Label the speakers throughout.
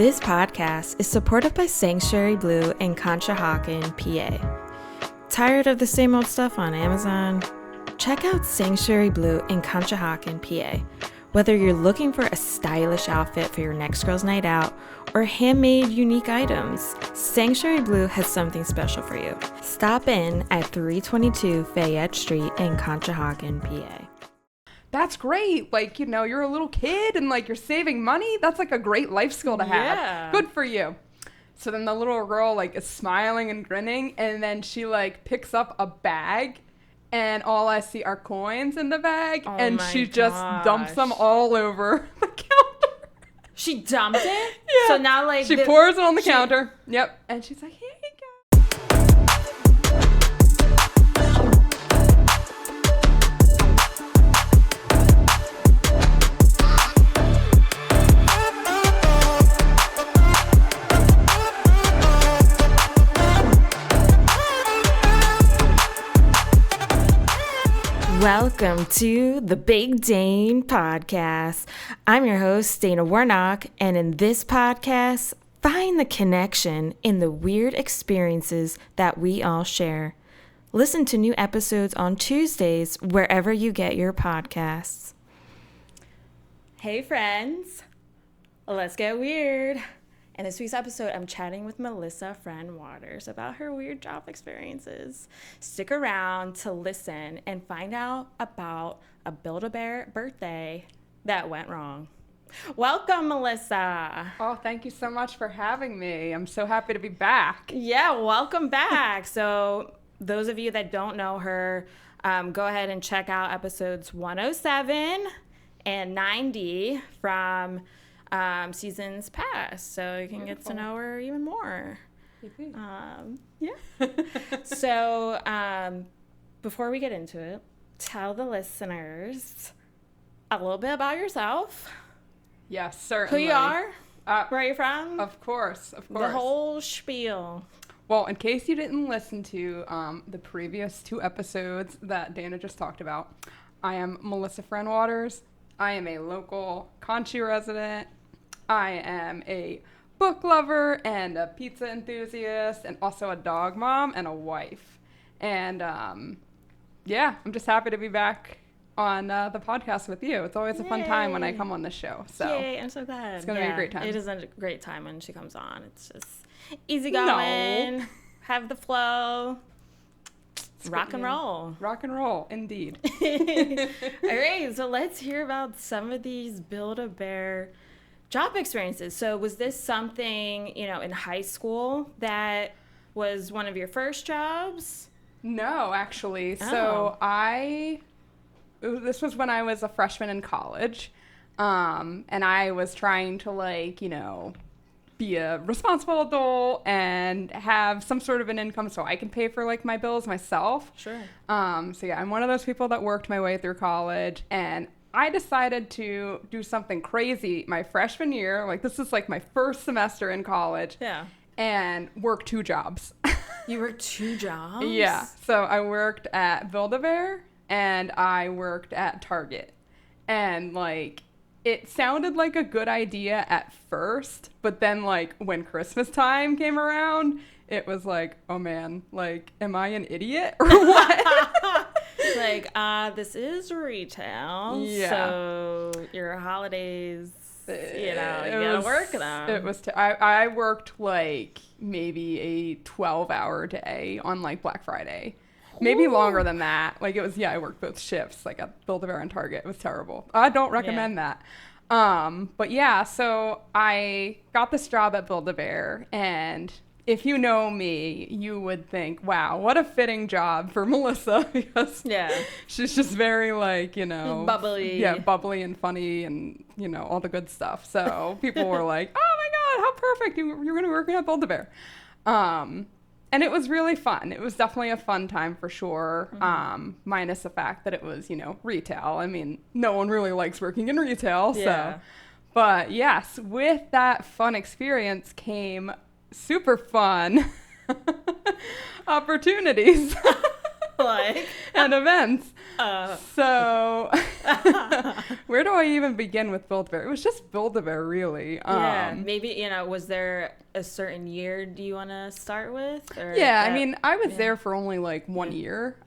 Speaker 1: This podcast is supported by Sanctuary Blu in Conshohocken, PA. Tired of the same old stuff on Amazon? Check out Sanctuary Blu in Conshohocken, PA. Whether you're looking for a stylish outfit for your next girl's night out or handmade unique items, Sanctuary Blu has something special for you. Stop in at 322 Fayette Street in Conshohocken, PA.
Speaker 2: That's great. Like, you know, you're a little kid and like you're saving money. That's like a great life skill to have.
Speaker 1: Yeah.
Speaker 2: Good for you. So then the little girl like is smiling and grinning, and then she like picks up a bag, and all I see are coins in the bag, and she just dumps them all over the counter.
Speaker 1: She dumped it?
Speaker 2: Yeah.
Speaker 1: So now like
Speaker 2: she pours it on the counter. Yep. And she's like, here you go.
Speaker 1: Welcome to the Big Dane Podcast. I'm your host, Dana Warnock, and in this podcast, find the connection in the weird experiences that we all share. Listen to new episodes on Tuesdays wherever you get your podcasts. Hey friends, let's get weird. In this week's episode, I'm chatting with Melissa Friend Waters about her weird job experiences. Stick around to listen and find out about a Build-A-Bear birthday that went wrong. Welcome, Melissa.
Speaker 2: Oh, thank you so much for having me. I'm so happy to be back.
Speaker 1: Yeah, welcome back. So those of you that don't know her, go ahead and check out episodes 107 and 90 from seasons past, so you can get to know her even more. Yeah. So before we get into it, tell the listeners a little bit about yourself.
Speaker 2: Yes, certainly.
Speaker 1: Who you are, where you're from.
Speaker 2: Of course.
Speaker 1: The whole spiel.
Speaker 2: Well, in case you didn't listen to the previous two episodes that Dana just talked about, I am Melissa Friend Waters. I am a local Conchi resident. I am a book lover and a pizza enthusiast and also a dog mom and a wife. And yeah, I'm just happy to be back on the podcast with you. It's always a fun time when I come on the show. So
Speaker 1: Yay, I'm so glad.
Speaker 2: It's going to be a great time.
Speaker 1: It is a great time when she comes on. It's just easy going, have the flow. Rock and roll.
Speaker 2: Rock and roll, indeed.
Speaker 1: All right, so let's hear about some of these Build-A-Bear job experiences. So was this something, in high school that was one of your first jobs?
Speaker 2: No, actually.
Speaker 1: Oh.
Speaker 2: So this was when I was a freshman in college, and I was trying to be a responsible adult and have some sort of an income so I can pay for my bills myself.
Speaker 1: Sure.
Speaker 2: So yeah, I'm one of those people that worked my way through college, and I decided to do something crazy my freshman year. This is my first semester in college.
Speaker 1: Yeah.
Speaker 2: And work two jobs.
Speaker 1: You worked two jobs?
Speaker 2: Yeah. So I worked at Build-A-Bear and I worked at Target. And it sounded like a good idea at first, but then when Christmas time came around, it was oh man, am I an idiot or what?
Speaker 1: This is retail,
Speaker 2: yeah.
Speaker 1: So your holidays, you gotta work them.
Speaker 2: It was, I worked maybe a 12-hour day on Black Friday. Maybe longer than that. I worked both shifts, at Build-A-Bear and Target. It was terrible. I don't recommend that. But yeah, so I got this job at Build-A-Bear, and if you know me, you would think, wow, what a fitting job for Melissa, because she's just very
Speaker 1: bubbly.
Speaker 2: Yeah, bubbly and funny and, all the good stuff. So people were like, oh my God, how perfect. You're going to be working at Build-A-Bear. And it was really fun. It was definitely a fun time for sure, minus the fact that it was, retail. I mean, no one really likes working in retail.
Speaker 1: Yeah.
Speaker 2: So, but yes, with that fun experience came super fun opportunities.
Speaker 1: Like
Speaker 2: and events. So where do I even begin with Build-A-Bear? It was just Build-A-Bear, really.
Speaker 1: Yeah, maybe, was there a certain year do you want to start with? Or
Speaker 2: yeah, I mean, I was there for only like 1 year.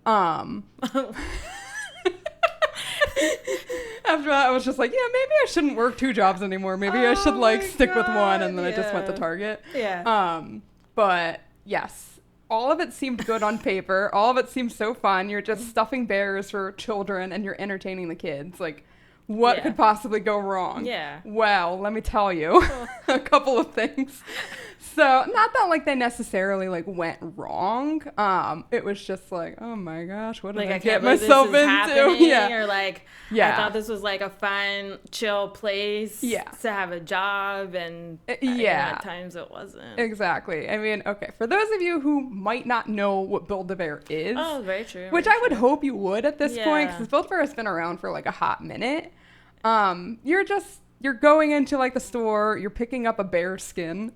Speaker 2: After that, I was just like, yeah, maybe I shouldn't work 2 jobs anymore. Maybe I should like stick with one, and then I just went to Target.
Speaker 1: Yeah.
Speaker 2: But yes, all of it seemed good on paper. All of it seemed so fun. You're just stuffing bears for children, and you're entertaining the kids. Like, what could possibly go wrong?
Speaker 1: Yeah.
Speaker 2: Well, let me tell you a couple of things. So, not that like they necessarily like went wrong. It was just like, oh my gosh, what did I get myself into?
Speaker 1: Yeah. Or like, I thought this was like a fun, chill place to have a job, and at times it wasn't.
Speaker 2: Exactly. I mean, okay, for those of you who might not know what Build-A-Bear is,
Speaker 1: very true.
Speaker 2: Which I would hope you would at this point, because Build-A-Bear has been around for like a hot minute. You're going into like the store, you're picking up a bear skin.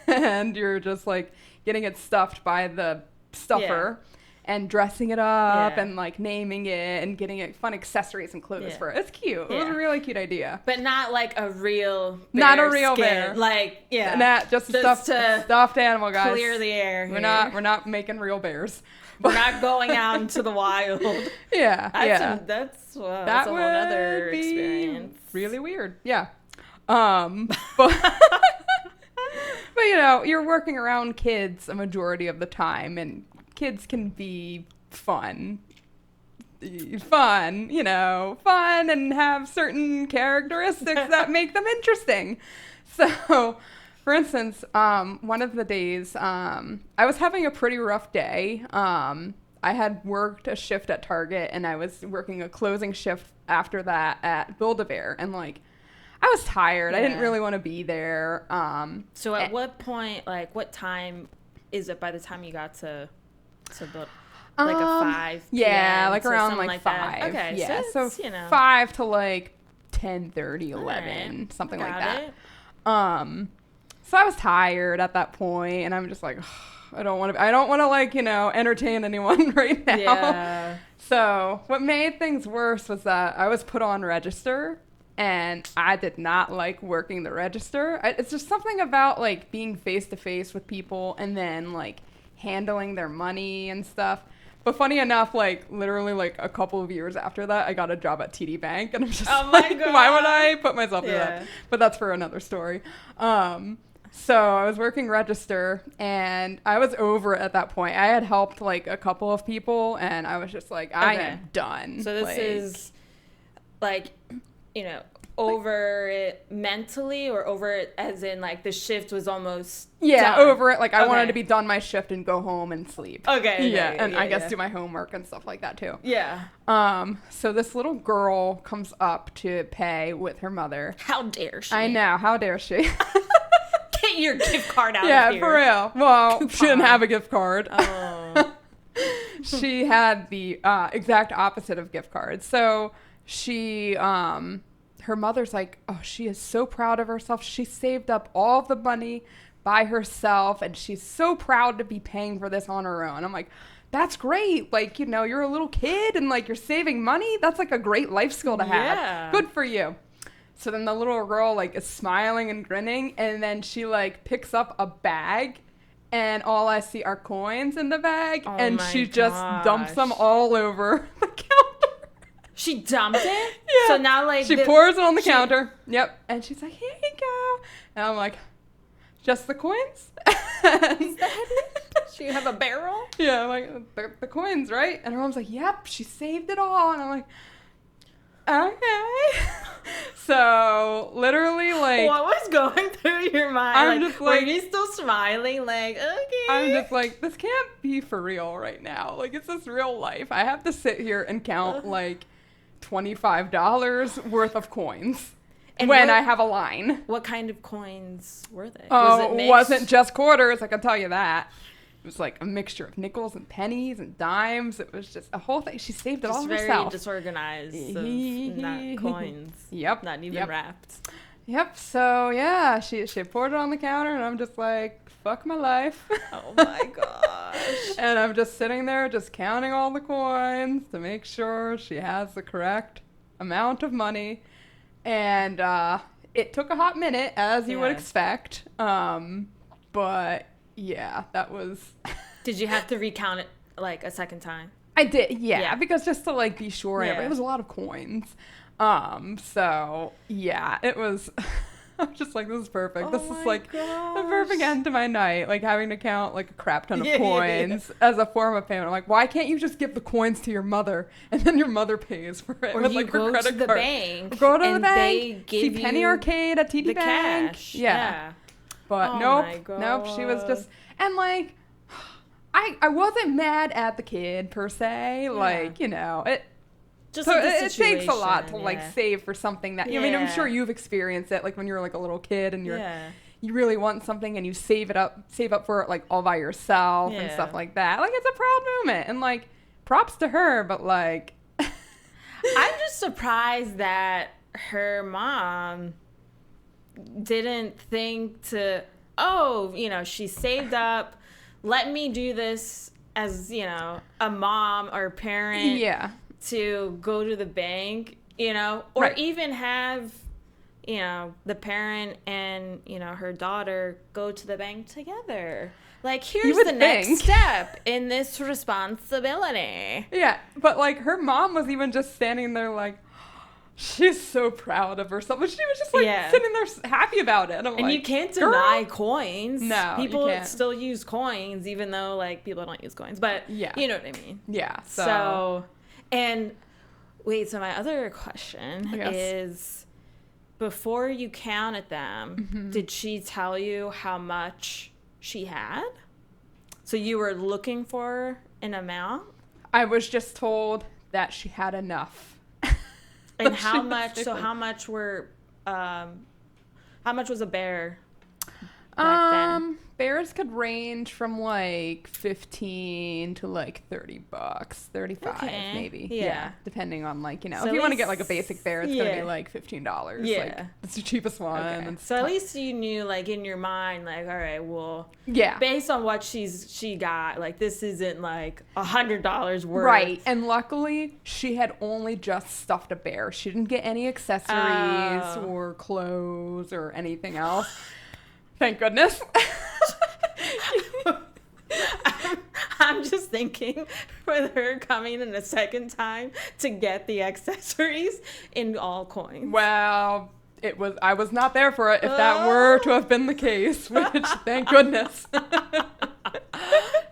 Speaker 2: And you're just like getting it stuffed by the stuffer and dressing it up and like naming it and getting it fun accessories and clothes for it. It's cute. It was a really cute idea.
Speaker 1: But not like a real bear.
Speaker 2: Not a real
Speaker 1: skin.
Speaker 2: bear.
Speaker 1: Like,
Speaker 2: Not just stuffed animal, guys.
Speaker 1: Clear the air.
Speaker 2: We're not making real bears.
Speaker 1: We're not going out into the wild. That's a whole other experience.
Speaker 2: Really weird. Yeah. But But, you're working around kids a majority of the time, and kids can be fun, and have certain characteristics that make them interesting. So, for instance, one of the days, I was having a pretty rough day. I had worked a shift at Target, and I was working a closing shift after that at Build-A-Bear, and, like, I was tired. I didn't really want to be there.
Speaker 1: So at what point, like, what time is it by the time you got to build? Like a 5 p.m.?
Speaker 2: Yeah, like around like 5.
Speaker 1: That? Okay,
Speaker 2: yeah,
Speaker 1: so
Speaker 2: 5 to like 10:30, 11, something like that. So I was tired at that point, and I'm just like, I don't want to like, entertain anyone right now.
Speaker 1: Yeah.
Speaker 2: So what made things worse was that I was put on register. And I did not like working the register. It's just something about, like, being face-to-face with people and then, like, handling their money and stuff. But funny enough, like, literally, like, a couple of years after that, I got a job at TD Bank. And I'm just like, why would I put myself through that? But that's for another story. So I was working register, and I was over it at that point. I had helped, like, a couple of people, and I was just like, I am done.
Speaker 1: So this is, like... over it mentally, or over it as in like the shift was almost done?
Speaker 2: Over it. Like I wanted to be done my shift and go home and sleep.
Speaker 1: And
Speaker 2: I guess do my homework and stuff like that too.
Speaker 1: Yeah.
Speaker 2: So this little girl comes up to pay with her mother.
Speaker 1: How dare she?
Speaker 2: I know. How dare she?
Speaker 1: Get your gift card out of here.
Speaker 2: Yeah, for real. Well, Coupon. She didn't have a gift card.
Speaker 1: Oh.
Speaker 2: She had the exact opposite of gift cards. So she... her mother's like, oh, she is so proud of herself. She saved up all the money by herself, and she's so proud to be paying for this on her own. I'm like, that's great. Like, you're a little kid, and, like, you're saving money. That's, like, a great life skill to have.
Speaker 1: Yeah.
Speaker 2: Good for you. So then the little girl, like, is smiling and grinning, and then she, like, picks up a bag, and all I see are coins in the bag, and she just dumps them all over the counter.
Speaker 1: She dumped it?
Speaker 2: Yeah.
Speaker 1: So now, like...
Speaker 2: She pours it on the counter. Yep. And she's like, here you go. And I'm like, just the coins?
Speaker 1: Is that it? She have a barrel?
Speaker 2: Yeah, I'm like, the coins, right? And her mom's like, yep, she saved it all. And I'm like, okay. So, literally, like...
Speaker 1: What was going through your mind?
Speaker 2: I'm just like...
Speaker 1: Were you still smiling? Like, okay.
Speaker 2: I'm just like, this can't be for real right now. Like, it's this real life. I have to sit here and count, like... $25 worth of coins and when I have a line.
Speaker 1: What kind of coins were they?
Speaker 2: Oh, it wasn't just quarters, I can tell you that. It was like a mixture of nickels and pennies and dimes. It was just a whole thing. She saved it all herself.
Speaker 1: Very disorganized of not coins.
Speaker 2: Yep.
Speaker 1: Not even wrapped.
Speaker 2: Yep. So yeah, she poured it on the counter, and I'm just like, fuck my life.
Speaker 1: Oh my gosh.
Speaker 2: And I'm just sitting there, just counting all the coins to make sure she has the correct amount of money. And it took a hot minute, as you would expect. But yeah, that was.
Speaker 1: Did you have to recount it like a second time?
Speaker 2: I did, yeah, because just to like be sure, it was a lot of coins. So yeah, it was. I'm just like, this is perfect. This is like the perfect end to my night, like having to count like a crap ton of coins as a form of payment. I'm like, why can't you just give the coins to your mother and then your mother pays for it
Speaker 1: or
Speaker 2: with
Speaker 1: you
Speaker 2: like her
Speaker 1: go
Speaker 2: credit
Speaker 1: to the
Speaker 2: card?
Speaker 1: bank,
Speaker 2: Go to the
Speaker 1: and
Speaker 2: bank.
Speaker 1: They give
Speaker 2: see Penny Arcade at TD
Speaker 1: the
Speaker 2: Bank.
Speaker 1: cash.
Speaker 2: Yeah. But nope. She was just and like. I wasn't mad at the kid per se, like, you know, it takes a lot to like save for something that, I mean, I'm sure you've experienced it, like when you're like a little kid and you really want something and you save up for it like all by yourself and stuff like that. Like, it's a proud moment and like props to her, but like.
Speaker 1: I'm just surprised that her mom didn't think to, she saved up. Let me do this as, a mom or parent to go to the bank, or even have, the parent and, her daughter go to the bank together. Like, here's the next step in this responsibility.
Speaker 2: Yeah, but, like, her mom was even just standing there like, she's so proud of herself. But she was just like sitting there happy about it. And
Speaker 1: you can't deny coins.
Speaker 2: No,
Speaker 1: people still use coins, even though like people don't use coins. But you know what I mean.
Speaker 2: Yeah.
Speaker 1: So and wait. So my other question is, before you counted them, did she tell you how much she had? So you were looking for an amount?
Speaker 2: I was just told that she had enough.
Speaker 1: And how much? So how much was a bear back then?
Speaker 2: Bears could range from like 15 to like $30, 35 maybe. Yeah, depending on like, so if you want to get like a basic bear, it's gonna be like $15. Yeah, like, it's the cheapest one. Okay. And
Speaker 1: so at least you knew like in your mind, like, all right, well, based on what she got, like this isn't like $100 worth.
Speaker 2: Right, and luckily she had only just stuffed a bear. She didn't get any accessories or clothes or anything else. Thank goodness.
Speaker 1: I'm just thinking with her coming in a second time to get the accessories in all coins.
Speaker 2: Well, I was not there for it if that were to have been the case, which thank goodness.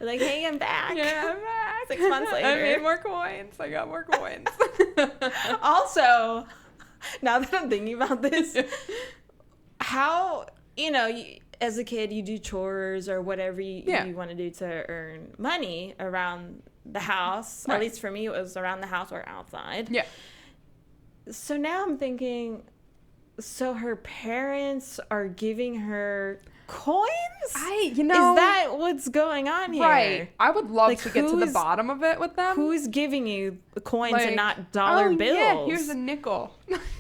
Speaker 1: Like, hey, I'm back.
Speaker 2: Yeah, I'm back.
Speaker 1: 6 months later.
Speaker 2: I made more coins. I got more coins.
Speaker 1: Also, now that I'm thinking about this, how, as a kid, you do chores or whatever you want to do to earn money around the house. Right. At least for me, it was around the house or outside.
Speaker 2: Yeah.
Speaker 1: So now I'm thinking, so her parents are giving her coins? Is that what's going on here?
Speaker 2: Right. I would love to get to the bottom of it with them.
Speaker 1: Who's giving you the coins and not dollar bills?
Speaker 2: Yeah, here's a nickel.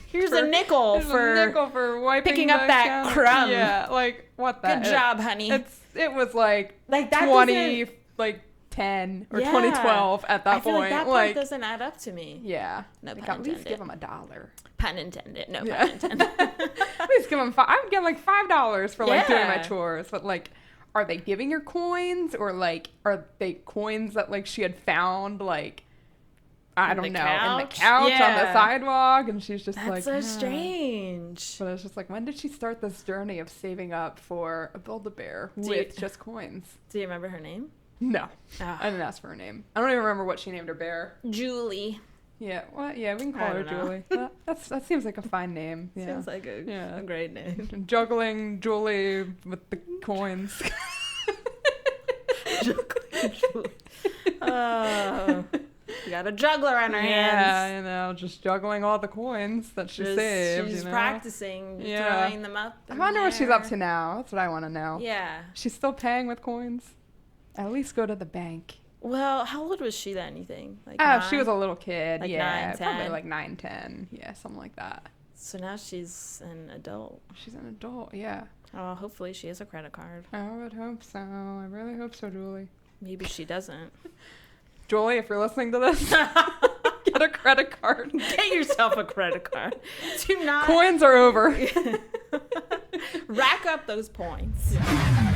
Speaker 1: Here's a nickel
Speaker 2: for wiping
Speaker 1: picking up that
Speaker 2: counter.
Speaker 1: crumb.
Speaker 2: Yeah, like what the
Speaker 1: Good job, honey.
Speaker 2: It was like
Speaker 1: that
Speaker 2: 2010 or 2012 at that point.
Speaker 1: Like that part doesn't add up to me.
Speaker 2: Yeah.
Speaker 1: No pun
Speaker 2: intended. At least give them $1.
Speaker 1: Pun intended. No pun intended.
Speaker 2: At least give them I would give like $5 for like doing my chores, but like, are they giving her coins or like are they coins that like she had found like? I don't know, in the couch, on the sidewalk, and she's just
Speaker 1: That's so strange.
Speaker 2: But it's just like, when did she start this journey of saving up for a Build-A-Bear with just coins?
Speaker 1: Do you remember her name?
Speaker 2: No. Oh. I didn't ask for her name. I don't even remember what she named her bear.
Speaker 1: Julie.
Speaker 2: Yeah, well, yeah, we can call her Julie. That seems like a fine name. Yeah.
Speaker 1: Seems like a great name.
Speaker 2: Juggling Julie with the coins.
Speaker 1: Juggling Julie. Oh. You got a juggler on her hands.
Speaker 2: Yeah, just juggling all the coins that she saved.
Speaker 1: She's practicing throwing them up.
Speaker 2: I wonder what she's up to now. That's what I want to know.
Speaker 1: Yeah.
Speaker 2: She's still paying with coins? At least go to the bank.
Speaker 1: Well, how old was she then, you think? Like
Speaker 2: she was a little kid.
Speaker 1: Like
Speaker 2: 9, 10? Probably like 9, 10. Yeah, something like that.
Speaker 1: So now she's an adult.
Speaker 2: She's an adult, yeah.
Speaker 1: Oh, hopefully she has a credit card.
Speaker 2: I would hope so. I really hope so, Julie.
Speaker 1: Maybe she doesn't.
Speaker 2: Julie, if you're listening to this, get a credit card.
Speaker 1: Get yourself a credit card. Do not.
Speaker 2: Coins are over.
Speaker 1: Rack up those points. Yeah.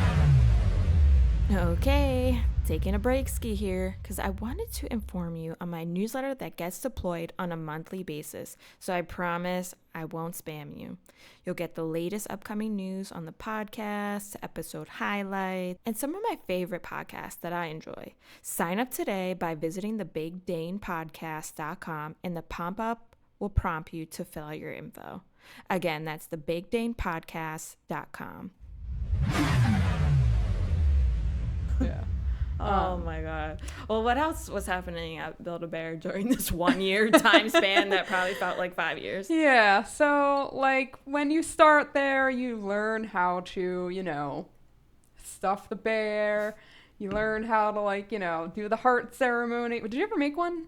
Speaker 1: Okay, taking a break ski here because I wanted to inform you on my newsletter that gets deployed on a monthly basis. So I promise I won't spam you. You'll get the latest upcoming news on the podcast, episode highlights, and some of my favorite podcasts that I enjoy. Sign up today by visiting thebigdanepodcast.com and the pop-up will prompt you to fill out your info. Again, that's thebigdanepodcast.com.
Speaker 2: Yeah.
Speaker 1: Oh my God. Well, what else was happening at Build-A-Bear during this 1 year time span that probably felt like 5 years?
Speaker 2: Yeah. So, like, when you start there, you learn how to, stuff the bear. You learn how to, do the heart ceremony. Did you ever make one?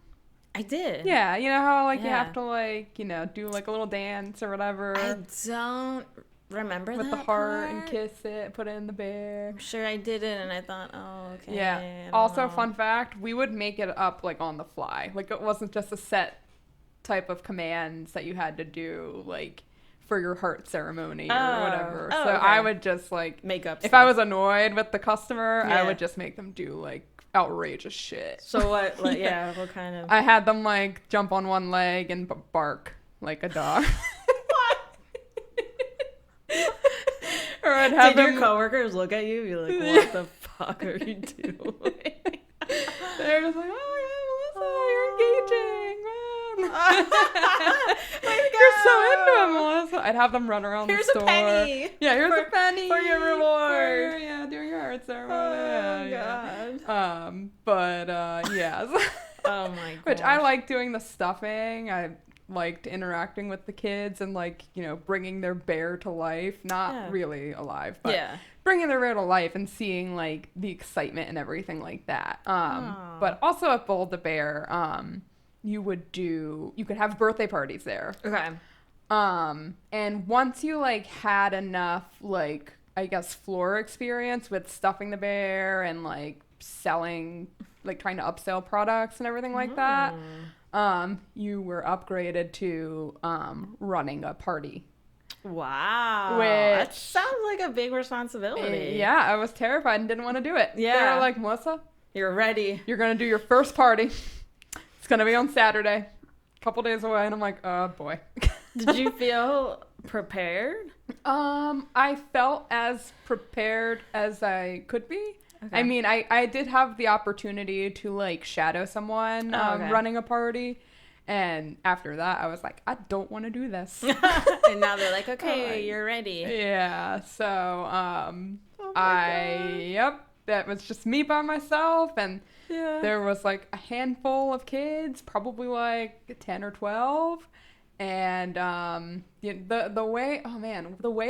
Speaker 1: I did.
Speaker 2: Yeah. You know how, you have to, do, a little dance or whatever?
Speaker 1: I don't remember
Speaker 2: with
Speaker 1: that
Speaker 2: the heart
Speaker 1: part.
Speaker 2: And kiss it, put it in the bear.
Speaker 1: I'm sure I did it, and I thought, oh, okay.
Speaker 2: Yeah. Also, fun fact, we would make it up, on the fly. It wasn't just a set type of commands that you had to do, for your heart ceremony or whatever. So
Speaker 1: okay.
Speaker 2: I would just,
Speaker 1: make up
Speaker 2: if
Speaker 1: stuff.
Speaker 2: I was annoyed with the customer,
Speaker 1: Yeah.
Speaker 2: I would just make them do, outrageous shit.
Speaker 1: So what, what kind of...
Speaker 2: I had them, jump on one leg and bark like a dog. Or I'd have
Speaker 1: Did your coworkers look at you? You're like, what the fuck are you doing?
Speaker 2: They're just like, oh yeah, Melissa, you're engaging, man. You're so into it, Melissa. I'd have them run around the store.
Speaker 1: Here's a penny.
Speaker 2: Yeah, here's a penny
Speaker 1: for your reward.
Speaker 2: Doing your heart ceremony.
Speaker 1: Oh
Speaker 2: God. Yeah.
Speaker 1: Oh my God.
Speaker 2: Which I like doing the stuffing. I liked interacting with the kids and bringing their bear to life. Not really alive, but bringing their bear to life and seeing the excitement and everything like that. But also at Build-A-Bear, you could have birthday parties there.
Speaker 1: Okay.
Speaker 2: And once you had enough I guess floor experience with stuffing the bear and selling trying to upsell products and everything like that, you were upgraded to running a party.
Speaker 1: Wow. That sounds like a big responsibility.
Speaker 2: Yeah, I was terrified and didn't want to do it.
Speaker 1: Yeah.
Speaker 2: They were like, Melissa,
Speaker 1: you're ready.
Speaker 2: You're going to do your first party. It's going to be on Saturday. A couple days away. And I'm like, oh, boy.
Speaker 1: Did you feel prepared?
Speaker 2: I felt as prepared as I could be. Okay. I mean, I did have the opportunity to shadow someone running a party, and after that I was like, I don't want to do this.
Speaker 1: And now they're like, okay, you're ready.
Speaker 2: Yeah. So that was just me by myself, and there was a handful of kids, probably 10 or 12. And the way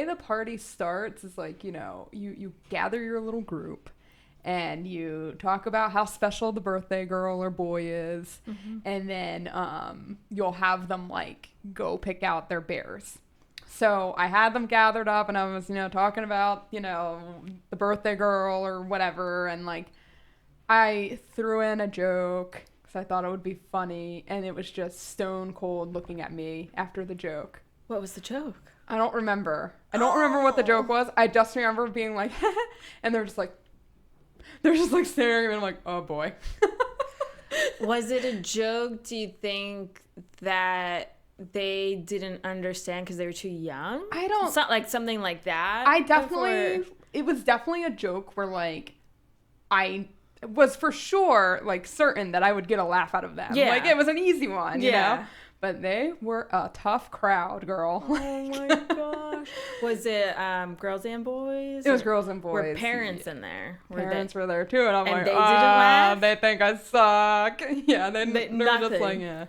Speaker 2: the party starts is you gather your little group and you talk about how special the birthday girl or boy is, and then you'll have them go pick out their bears. So I had them gathered up and I was talking about the birthday girl or whatever, and I threw in a joke. I thought it would be funny, and it was just stone cold looking at me after the joke.
Speaker 1: What was the joke?
Speaker 2: I don't remember. I don't remember what the joke was. I just remember being like, and they're just staring at me, and I'm like, oh boy.
Speaker 1: Was it a joke, do you think, that they didn't understand because they were too young?
Speaker 2: I don't.
Speaker 1: It's not something like that.
Speaker 2: It was definitely a joke where I was for sure certain that I would get a laugh out of them.
Speaker 1: Yeah.
Speaker 2: It was an easy one, you know? But they were a tough crowd, girl.
Speaker 1: Oh my gosh. Was it girls and boys?
Speaker 2: It was girls and boys.
Speaker 1: Were parents in there?
Speaker 2: Parents were there too, and I'm
Speaker 1: and
Speaker 2: like,
Speaker 1: they didn't laugh?
Speaker 2: They think I suck. Yeah, they're
Speaker 1: nothing.
Speaker 2: just like, yeah.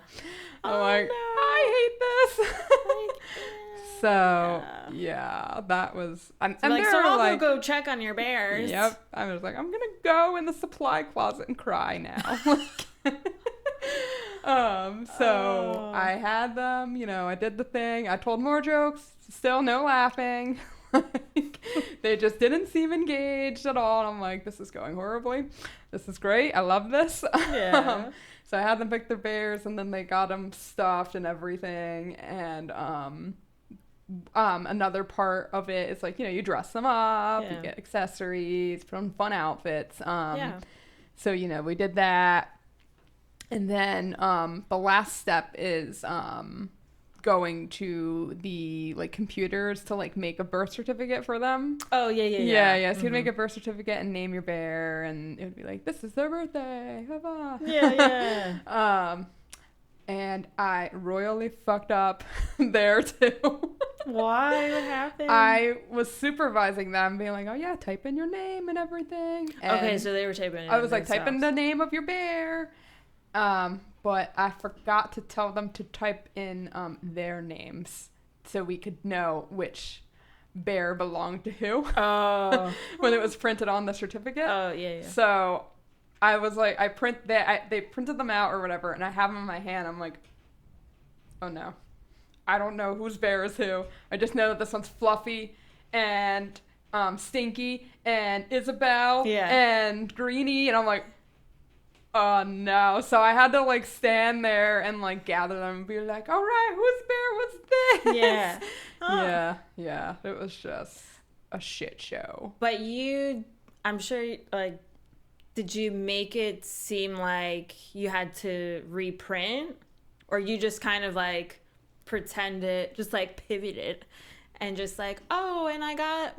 Speaker 2: I'm
Speaker 1: no.
Speaker 2: I hate this. So yeah, that was. And
Speaker 1: so
Speaker 2: they're
Speaker 1: so I'll go check on your bears.
Speaker 2: Yep. I was like, I'm gonna go in the supply closet and cry now. So I had them, I did the thing. I told more jokes, still no laughing. Like, they just didn't seem engaged at all. And I'm like, this is going horribly. This is great. I love this.
Speaker 1: Yeah.
Speaker 2: So I had them pick their bears, and then they got them stuffed and everything. And another part of it is like, you dress them up, you get accessories, put on fun outfits. So, we did that. And then the last step is going to the computers to make a birth certificate for them.
Speaker 1: Oh, yeah.
Speaker 2: So you'd make a birth certificate and name your bear, and it would be like, this is their birthday. Bye-bye.
Speaker 1: Yeah.
Speaker 2: And I royally fucked up there too.
Speaker 1: Why? What happened?
Speaker 2: I was supervising them, being like, oh yeah, type in your name and everything. And
Speaker 1: okay, so they were typing it.
Speaker 2: I was like, type in the name of your bear. But I forgot to tell them to type in their names so we could know which bear belonged to who.
Speaker 1: Oh.
Speaker 2: When it was printed on the certificate.
Speaker 1: Oh, yeah.
Speaker 2: So I was like, they printed them out or whatever, and I have them in my hand. I'm like, oh no. I don't know whose bear is who. I just know that this one's Fluffy and Stinky and Isabel and Greenie, and I'm like, oh no. So I had to stand there and gather them and be like, all right, whose bear was this?
Speaker 1: Yeah. Oh.
Speaker 2: Yeah. It was just a shit show.
Speaker 1: But I'm sure, did you make it seem like you had to reprint, or you just kind of pretended, just pivoted and just oh, and I got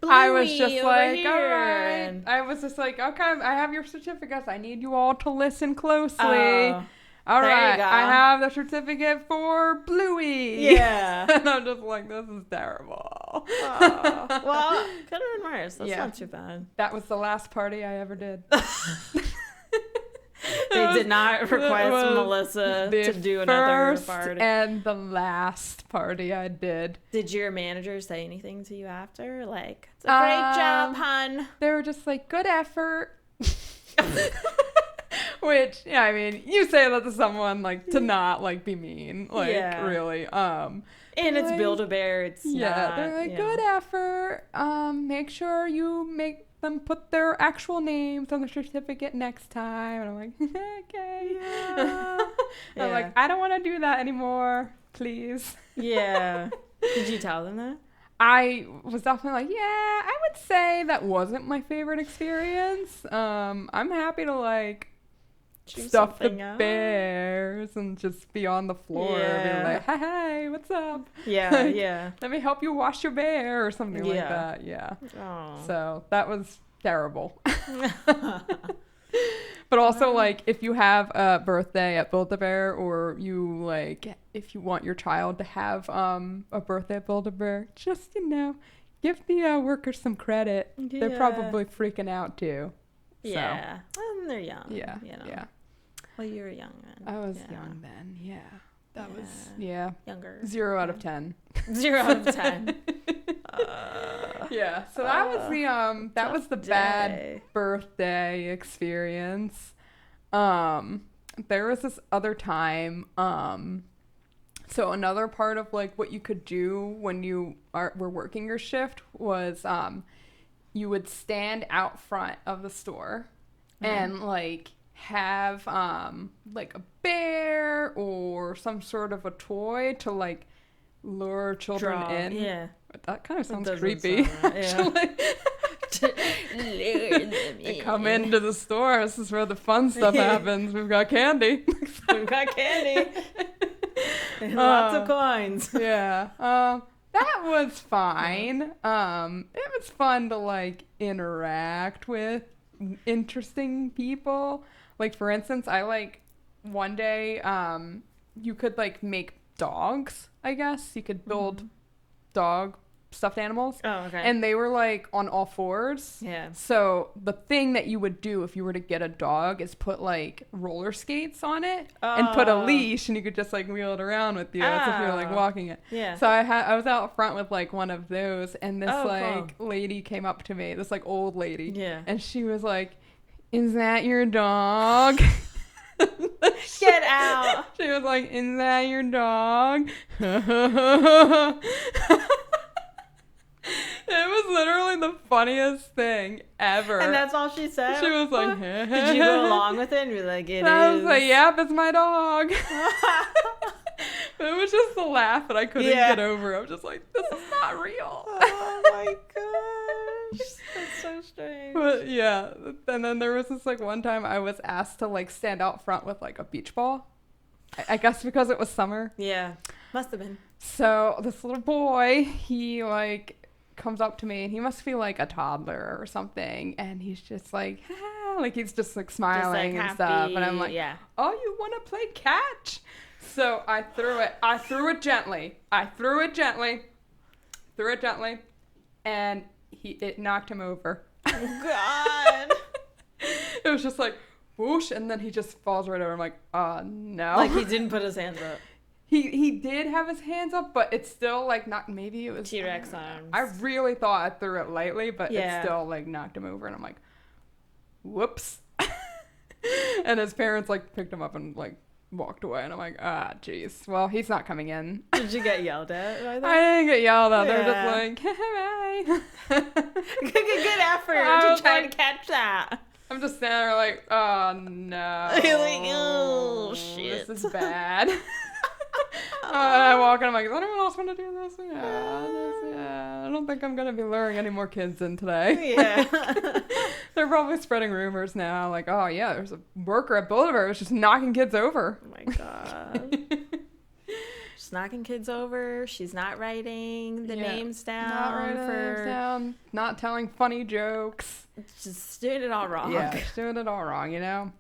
Speaker 1: Bluey
Speaker 2: I was just
Speaker 1: over
Speaker 2: like,
Speaker 1: here,
Speaker 2: all right.
Speaker 1: and
Speaker 2: I was just like, okay, I have your certificates. I need you all to listen closely.
Speaker 1: Oh,
Speaker 2: all
Speaker 1: there
Speaker 2: right,
Speaker 1: you go.
Speaker 2: I have the certificate for Bluey.
Speaker 1: Yeah.
Speaker 2: And I'm just like, this is terrible.
Speaker 1: Oh, well, could have been worse. That's not too bad.
Speaker 2: That was the last party I ever did.
Speaker 1: They did not request Melissa to do another party.
Speaker 2: And the last party I did.
Speaker 1: Did your manager say anything to you after? It's a great job, hun.
Speaker 2: They were just like, good effort. Which, I mean, you say that to someone to not be mean, really.
Speaker 1: And it's Build-A-Bear. It's not.
Speaker 2: They're like, good effort. Make sure you make them put their actual names on the certificate next time. And I'm like, okay.
Speaker 1: Yeah.
Speaker 2: I'm like, I don't want to do that anymore, please.
Speaker 1: Yeah. Did you tell them that?
Speaker 2: I was definitely like, yeah, I would say that wasn't my favorite experience. I'm happy to stuff the bears and just be on the floor and be like, hey, what's up?
Speaker 1: Yeah, yeah.
Speaker 2: Let me help you wash your bear or something like that. Yeah.
Speaker 1: Oh.
Speaker 2: So that was terrible. But also, if you have a birthday at Build-A-Bear, or you, if you want your child to have a birthday at Build-A-Bear, just, give the workers some credit. Yeah. They're probably freaking out, too.
Speaker 1: Yeah. And they're young.
Speaker 2: Yeah, yeah.
Speaker 1: Well, you were young then.
Speaker 2: I was young then, yeah. That was,
Speaker 1: younger.
Speaker 2: 0 out of 10.
Speaker 1: 0 out of 10.
Speaker 2: Yeah, so that was the bad birthday experience. There was this other time, so another part of what you could do when you were working your shift was you would stand out front of the store and have a bear or some sort of a toy to lure children in.
Speaker 1: Yeah.
Speaker 2: That kind of sounds creepy. They come into the store. This is where the fun stuff happens. We've got candy.
Speaker 1: We've got candy. And lots of coins.
Speaker 2: Yeah. That was fine. It was fun to interact with interesting people. For instance, I one day you could make dogs, I guess. You could build dog stuffed animals.
Speaker 1: Oh, okay.
Speaker 2: And they were on all fours.
Speaker 1: Yeah.
Speaker 2: So the thing that you would do if you were to get a dog is put roller skates on it and put a leash, and you could just wheel it around with you as if you're walking it.
Speaker 1: Yeah.
Speaker 2: So I was out front with one of those, and this
Speaker 1: cool.
Speaker 2: lady came up to me, this old lady.
Speaker 1: Yeah.
Speaker 2: And she was like, is that your dog?
Speaker 1: Get out.
Speaker 2: She was like, "Is that your dog?" It was literally the funniest thing ever.
Speaker 1: And that's all she said?
Speaker 2: She was like,
Speaker 1: Did you go along with it and be like, it is?
Speaker 2: I was like, yep, it's my dog. It was just the laugh that I couldn't get over. I was just like, this is not real.
Speaker 1: Oh my gosh. That's so strange.
Speaker 2: But yeah. And then there was this like one time I was asked to like stand out front with like a beach ball. I guess because it was summer.
Speaker 1: Yeah. Must have been.
Speaker 2: So this little boy, he like comes up to me and he must be like a toddler or something, and he's just like, ah, like he's just like smiling
Speaker 1: just, like,
Speaker 2: and stuff, and I'm like,
Speaker 1: yeah.
Speaker 2: Oh, you want to play catch? So I threw it gently, and it knocked him over.
Speaker 1: Oh God.
Speaker 2: It was just like whoosh, and then he just falls right over. I'm like, oh no.
Speaker 1: Like he didn't put his hands up.
Speaker 2: He did have his hands up, but it's still like not. Maybe it was
Speaker 1: T-Rex arms.
Speaker 2: I really thought I threw it lightly, but
Speaker 1: Yeah.
Speaker 2: it still like knocked him over, and I'm like, whoops. And his parents like picked him up and like walked away, and I'm like, ah, jeez. Well, he's not coming in.
Speaker 1: Did you get yelled at?
Speaker 2: I didn't get yelled at. They're
Speaker 1: Yeah.
Speaker 2: just like, hey.
Speaker 1: Good effort
Speaker 2: I
Speaker 1: to
Speaker 2: was
Speaker 1: try
Speaker 2: like-
Speaker 1: to catch that.
Speaker 2: I'm just standing there like, oh no.
Speaker 1: You're like, oh, shit.
Speaker 2: This is bad. I walk and I'm like, does anyone else want to do this? Yeah. I don't think I'm going to be luring any more kids in today.
Speaker 1: Yeah.
Speaker 2: They're probably spreading rumors now. Like, oh yeah, there's a worker at Boulevard who's just knocking kids over.
Speaker 1: Oh my God. She's knocking kids over. She's not writing the names down.
Speaker 2: Not writing names down. Not telling funny jokes.
Speaker 1: Just doing it all wrong.
Speaker 2: Yeah, she's doing it all wrong, you know?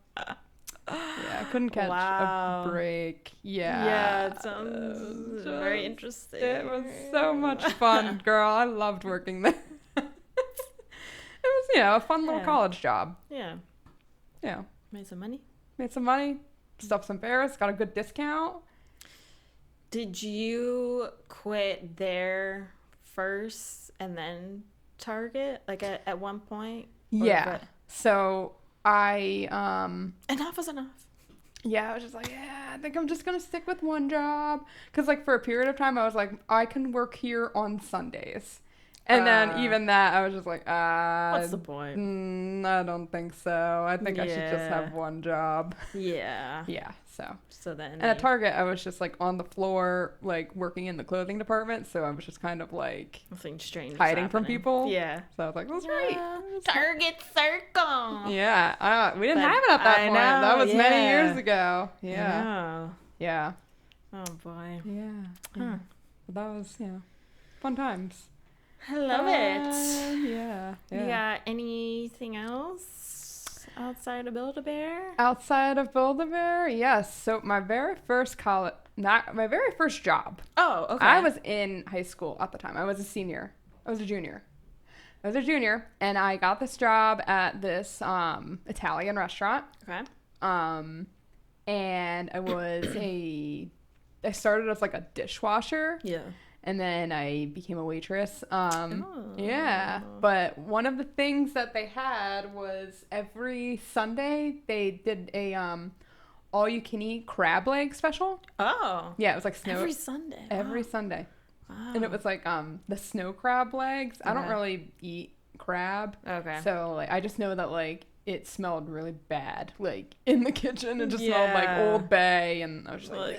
Speaker 2: Yeah, I couldn't catch a break. Yeah.
Speaker 1: Yeah, it sounds very interesting.
Speaker 2: It was so much fun, girl. I loved working there. It was, a fun little college job.
Speaker 1: Yeah.
Speaker 2: Yeah.
Speaker 1: Made some money.
Speaker 2: Made some money. Stuffed some bears. Got a good discount.
Speaker 1: Did you quit there first and then Target? Like at one point?
Speaker 2: Yeah. So I
Speaker 1: enough is enough.
Speaker 2: Yeah, I was just like, yeah, I think I'm just gonna stick with one job, because like for a period of time I was like, I can work here on Sundays, and then even that I was just like,
Speaker 1: what's the point?
Speaker 2: I don't think so. I think I should just have one job.
Speaker 1: Yeah.
Speaker 2: Yeah. So
Speaker 1: then
Speaker 2: and at Target I was just like on the floor, like working in the clothing department, so I was just kind of like
Speaker 1: nothing strange
Speaker 2: hiding from people.
Speaker 1: Yeah.
Speaker 2: So I was like, that's right.
Speaker 1: Target Circle.
Speaker 2: Yeah. We didn't have it at that point. That was many years ago. Yeah. Yeah.
Speaker 1: Oh boy.
Speaker 2: Yeah. Huh. That was, fun times.
Speaker 1: I love it.
Speaker 2: Yeah.
Speaker 1: You got anything else outside of Build-A-Bear?
Speaker 2: Outside of Build-A-Bear? Yes. So my very first job.
Speaker 1: Oh, okay.
Speaker 2: I was in high school at the time. I was a junior. And I got this job at this Italian restaurant.
Speaker 1: Okay.
Speaker 2: And I started as like a dishwasher.
Speaker 1: Yeah.
Speaker 2: And then I became a waitress. Yeah. But one of the things that they had was every Sunday they did a all-you-can-eat crab leg special.
Speaker 1: Oh.
Speaker 2: Yeah, it was like snow.
Speaker 1: Every Sunday.
Speaker 2: Every Sunday.
Speaker 1: Wow.
Speaker 2: And it was like the snow crab legs. I don't really eat crab.
Speaker 1: Okay.
Speaker 2: So like I just know that like it smelled really bad, like in the kitchen. It just smelled like Old Bay, and I was just like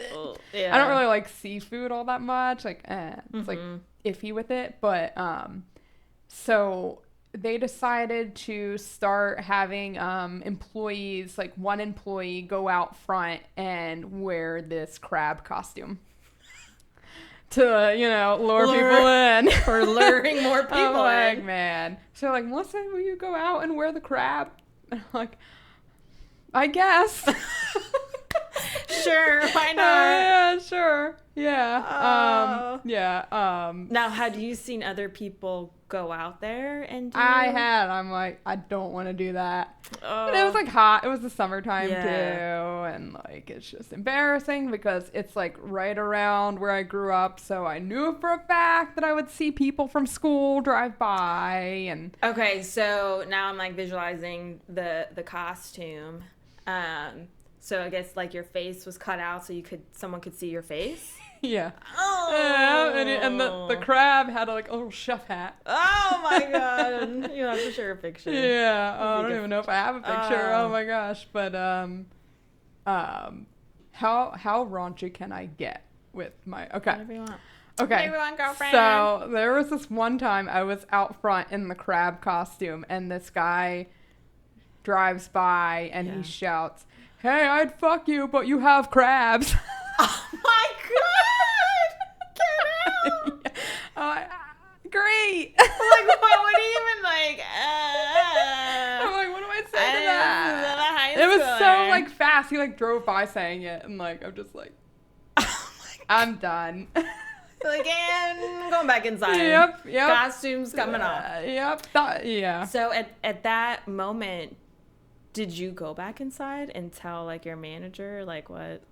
Speaker 2: I don't really like seafood all that much. Like, it's like iffy with it. But so they decided to start having employees, like one employee, go out front and wear this crab costume. To, lure people in.
Speaker 1: Or luring more people
Speaker 2: I'm like,
Speaker 1: in.
Speaker 2: man. So like, Melissa, will you go out and wear the crab? And I'm like, I guess.
Speaker 1: Sure, why not?
Speaker 2: Yeah, sure. Yeah.
Speaker 1: Now, had you seen other people go out there and do...
Speaker 2: I'm like, I don't want to do that. But it was like hot. It was the summertime too. And like, it's just embarrassing because it's like right around where I grew up. So I knew for a fact that I would see people from school drive by. And
Speaker 1: Okay, so now I'm like visualizing the costume. So I guess like your face was cut out so someone could see your face.
Speaker 2: Yeah.
Speaker 1: Oh.
Speaker 2: And the crab had like a little chef hat.
Speaker 1: Oh my god. You have to share a picture.
Speaker 2: Yeah. I don't even know if I have a picture. Oh my gosh. But how raunchy can I get with my
Speaker 1: Whatever you want.
Speaker 2: Okay.
Speaker 1: Whatever you want, girlfriend.
Speaker 2: So there was this one time I was out front in the crab costume, and this guy drives by and he shouts, "Hey, I'd fuck you, but you have crabs."
Speaker 1: Oh my god! Get out!
Speaker 2: Great.
Speaker 1: Like, what do you even like?
Speaker 2: I'm like, what do I say to that?
Speaker 1: It
Speaker 2: was so like fast. He like drove by saying it, and like I'm just like, I'm done.
Speaker 1: Like, and going back inside.
Speaker 2: Yep.
Speaker 1: Costumes coming off.
Speaker 2: Yep. Yeah.
Speaker 1: So at that moment, did you go back inside and tell like your manager like what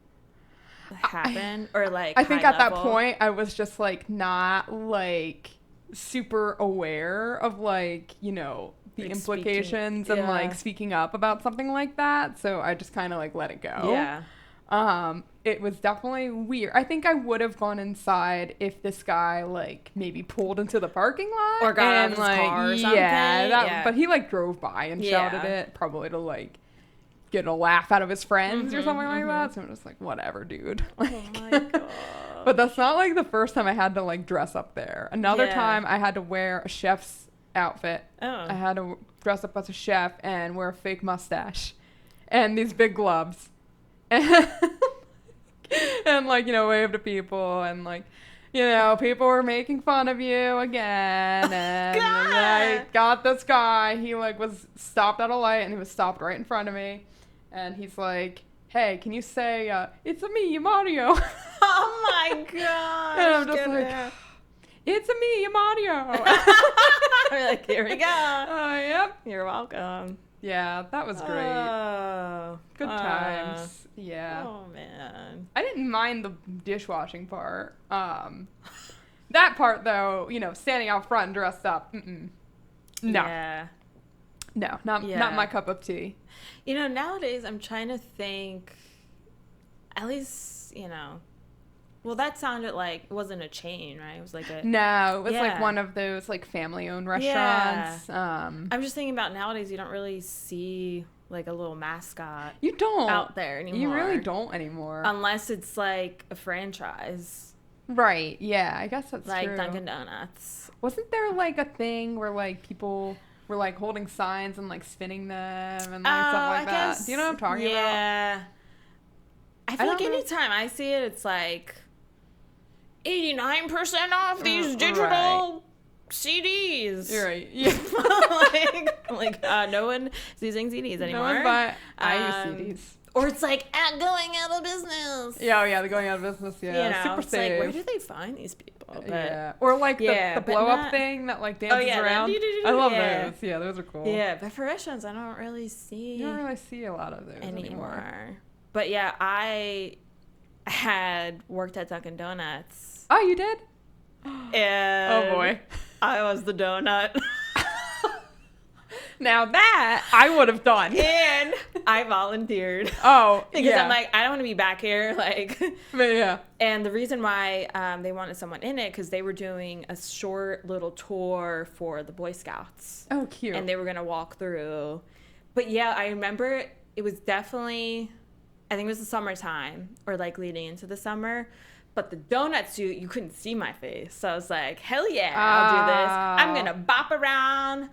Speaker 1: happened, or like
Speaker 2: I think
Speaker 1: high
Speaker 2: at
Speaker 1: level?
Speaker 2: that point I was just like not like super aware of like, you know, the
Speaker 1: like
Speaker 2: implications
Speaker 1: speaking,
Speaker 2: and like speaking up about something like that. So I just kind of like let it go.
Speaker 1: Yeah.
Speaker 2: It was definitely weird. I think I would have gone inside if this guy like maybe pulled into the parking lot
Speaker 1: Or got out of his
Speaker 2: like,
Speaker 1: car or something.
Speaker 2: Yeah, but he like drove by and shouted it, probably to like get a laugh out of his friends or something like that. So I'm just like, whatever, dude. Like,
Speaker 1: Oh my god.
Speaker 2: but that's not like the first time I had to like dress up there. Another time I had to wear a chef's outfit.
Speaker 1: Oh.
Speaker 2: I had to dress up as a chef and wear a fake mustache and these big gloves. And like, you know, wave to people and like, you know, people were making fun of you again. And I got this guy. He like was stopped at a light and he was stopped right in front of me. And he's like, "Hey, can you say, it's a me, Mario?"
Speaker 1: Oh my god.
Speaker 2: And I'm just like, "It's a me, Mario."
Speaker 1: I'm like, here we go.
Speaker 2: Oh, yep.
Speaker 1: You're welcome.
Speaker 2: Yeah, that was great.
Speaker 1: Oh,
Speaker 2: Good times. Yeah.
Speaker 1: Oh man.
Speaker 2: I didn't mind the dishwashing part. That part though, you know, standing out front and dressed up. No.
Speaker 1: Yeah.
Speaker 2: No, not my cup of tea.
Speaker 1: You know, nowadays I'm trying to think, at least, you know, well, that sounded like, it wasn't a chain, right? It was like a...
Speaker 2: No, it was like one of those like family-owned restaurants.
Speaker 1: Yeah. I'm just thinking about nowadays, you don't really see like a little mascot
Speaker 2: You don't.
Speaker 1: out there anymore.
Speaker 2: You really don't anymore.
Speaker 1: Unless it's like a franchise.
Speaker 2: Right, yeah, I guess that's
Speaker 1: like
Speaker 2: true.
Speaker 1: Dunkin' Donuts.
Speaker 2: Wasn't there like a thing where like people were like holding signs and like spinning them and like stuff like that? Do you know what I'm talking about?
Speaker 1: Yeah. I feel like
Speaker 2: don't know.
Speaker 1: anytime I see it, it's like 89% off these digital CDs.
Speaker 2: You're right. Yeah.
Speaker 1: No one is using CDs anymore.
Speaker 2: No one buy. I use CDs.
Speaker 1: Or it's like going out of business.
Speaker 2: Yeah, they're going out of business. Yeah,
Speaker 1: You know,
Speaker 2: super
Speaker 1: it's
Speaker 2: safe.
Speaker 1: like, where do they find these people? But,
Speaker 2: yeah, or like the blow up thing that like dances around. I love those. Yeah, those are cool.
Speaker 1: Yeah, but for restaurants, I don't really see.
Speaker 2: You don't really see a lot of those anymore.
Speaker 1: But yeah, I had worked at Dunkin' Donuts.
Speaker 2: Oh, you did?
Speaker 1: And
Speaker 2: oh boy,
Speaker 1: I was the donut.
Speaker 2: Now that I would have done.
Speaker 1: And I volunteered.
Speaker 2: Oh,
Speaker 1: because I'm like, I don't want to be back here. Like,
Speaker 2: but yeah.
Speaker 1: And the reason why they wanted someone in it, because they were doing a short little tour for the Boy Scouts.
Speaker 2: Oh, cute.
Speaker 1: And they were going to walk through. But yeah, I remember it was definitely, I think it was the summertime or like leading into the summer. But the donut suit, you couldn't see my face. So I was like, hell yeah, I'll do this. I'm going to bop around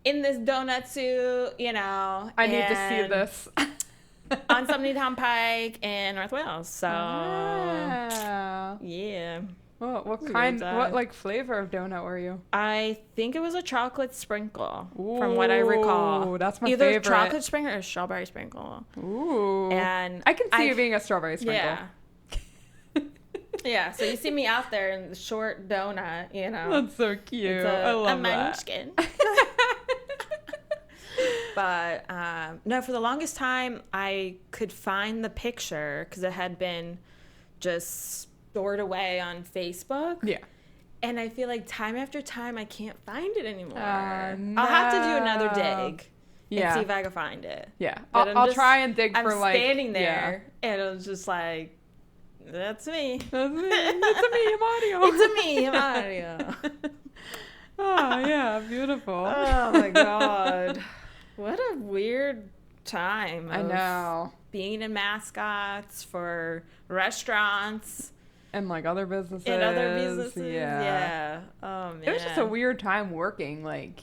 Speaker 1: in this donut suit, you know.
Speaker 2: I need to see this.
Speaker 1: On Somethingtown Pike in North Wales. So, yeah.
Speaker 2: Well, what like flavor of donut were you?
Speaker 1: I think it was a chocolate sprinkle, from what I recall.
Speaker 2: That's my
Speaker 1: Either
Speaker 2: favorite.
Speaker 1: Either chocolate sprinkle or strawberry sprinkle.
Speaker 2: Ooh.
Speaker 1: And
Speaker 2: I can see you being a strawberry sprinkle.
Speaker 1: Yeah. Yeah, so you see me out there in the short donut, you know.
Speaker 2: That's so cute. I love
Speaker 1: a munchkin. But no, for the longest time, I could find the picture because it had been just stored away on Facebook.
Speaker 2: Yeah.
Speaker 1: And I feel like time after time, I can't find it anymore.
Speaker 2: No.
Speaker 1: I'll have to do another dig
Speaker 2: Yeah.
Speaker 1: see if I can find it.
Speaker 2: Yeah.
Speaker 1: But
Speaker 2: I'll try and dig
Speaker 1: I'm
Speaker 2: for like.
Speaker 1: standing there, and it was just like, that's me.
Speaker 2: That's me. It's a me, I'm audio.
Speaker 1: It's a me, I'm audio.
Speaker 2: Oh, yeah. Beautiful.
Speaker 1: Oh, my God. What a weird time.
Speaker 2: I know.
Speaker 1: Being in mascots for restaurants.
Speaker 2: And like other businesses.
Speaker 1: Yeah. Oh, man.
Speaker 2: It was just a weird time working like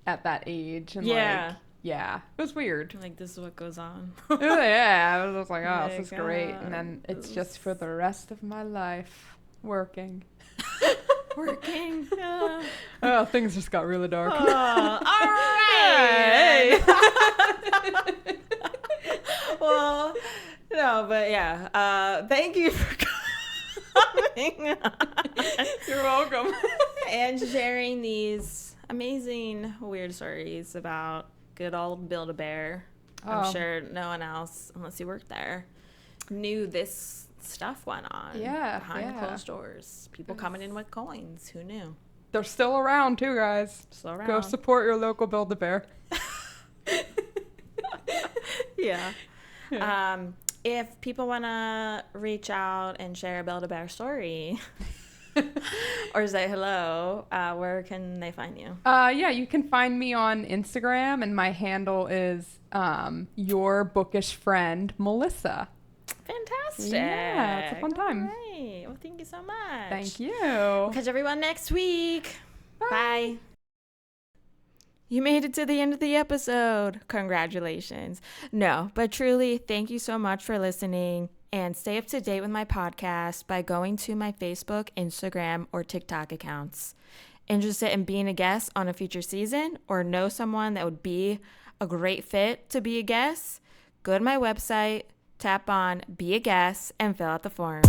Speaker 2: at that age. And
Speaker 1: Yeah.
Speaker 2: like, yeah. It was weird.
Speaker 1: Like, this is what goes on.
Speaker 2: Yeah. I was just like, oh,
Speaker 1: My
Speaker 2: this is great.
Speaker 1: God.
Speaker 2: And then it's just for the rest of my life working.
Speaker 1: Working. Yeah.
Speaker 2: Oh, things just got really dark.
Speaker 1: Oh, all right. Well, no, but yeah. Thank you for coming on.
Speaker 2: You're welcome.
Speaker 1: And sharing these amazing weird stories about good old Build-A-Bear. I'm sure no one else, unless you worked there, knew this stuff went on.
Speaker 2: Yeah,
Speaker 1: behind closed doors. People coming in with coins. Who knew?
Speaker 2: They're still around too, guys.
Speaker 1: Still around.
Speaker 2: Go support your local Build-A-Bear.
Speaker 1: Yeah. If people want to reach out and share a Build-A-Bear story or say hello, where can they find you?
Speaker 2: Yeah, you can find me on Instagram, and my handle is your bookish friend, Melissa.
Speaker 1: Fantastic.
Speaker 2: Yeah, it's a fun time.
Speaker 1: All right. Well, thank you so much.
Speaker 2: Thank you.
Speaker 1: We'll catch everyone next week. Bye. You made it to the end of the episode. Congratulations. No, but truly, thank you so much for listening. And stay up to date with my podcast by going to my Facebook, Instagram, or TikTok accounts. Interested in being a guest on a future season or know someone that would be a great fit to be a guest? Go to my website, tap on Be a Guest, and fill out the form.